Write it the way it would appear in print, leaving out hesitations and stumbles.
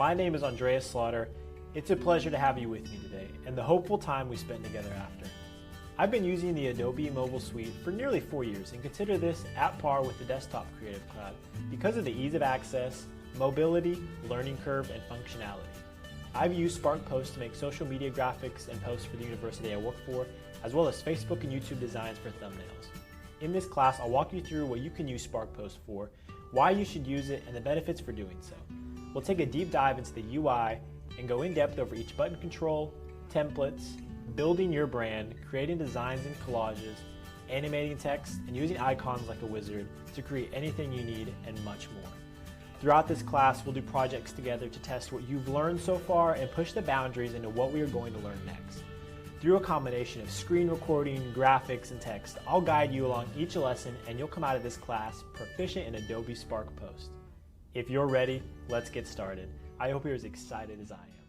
My name is Andreas Slaughter. It's a pleasure to have you with me today and the hopeful time we spend together after. I've been using the Adobe Mobile Suite for nearly 4 years and consider this at par with the desktop Creative Cloud because of the ease of access, mobility, learning curve, and functionality. I've used Spark Post to make social media graphics and posts for the university I work for, as well as Facebook and YouTube designs for thumbnails. In this class, I'll walk you through what you can use Spark Post for, why you should use it, and the benefits for doing so. We'll take a deep dive into the UI and go in depth over each button control, templates, building your brand, creating designs and collages, animating text, and using icons like a wizard to create anything you need and much more. Throughout this class, we'll do projects together to test what you've learned so far and push the boundaries into what we are going to learn next. Through a combination of screen recording, graphics, and text, I'll guide you along each lesson and you'll come out of this class proficient in Adobe Spark Post. If you're ready, let's get started. I hope you're as excited as I am.